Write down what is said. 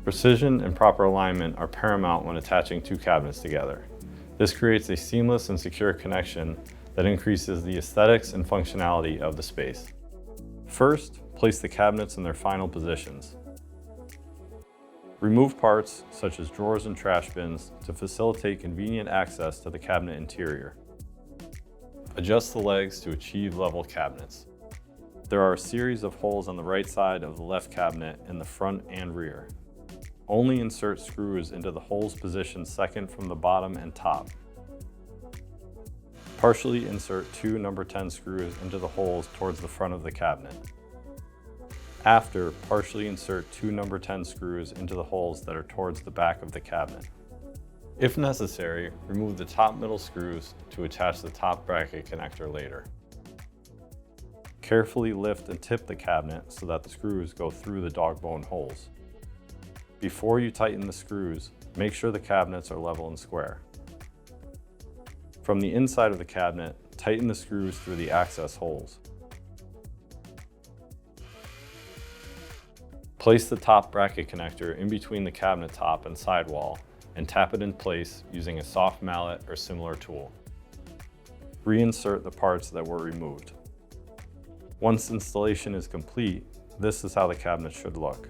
Precision and proper alignment are paramount when attaching two cabinets together. This creates a seamless and secure connection that increases the aesthetics and functionality of the space. First, place the cabinets in their final positions. Remove parts such as drawers and trash bins to facilitate convenient access to the cabinet interior. Adjust the legs to achieve level cabinets. There are a series of holes on the right side of the left cabinet in the front and rear. Only insert screws into the holes positioned second from the bottom and top. Partially insert two number 10 screws into the holes towards the front of the cabinet. After, partially insert two number 10 screws into the holes that are towards the back of the cabinet. If necessary, remove the top middle screws to attach the top bracket connector later. Carefully lift and tip the cabinet so that the screws go through the dog bone holes. Before you tighten the screws, make sure the cabinets are level and square. From the inside of the cabinet, tighten the screws through the access holes. Place the top bracket connector in between the cabinet top and sidewall and tap it in place using a soft mallet or similar tool. Reinsert the parts that were removed. Once installation is complete, this is how the cabinet should look.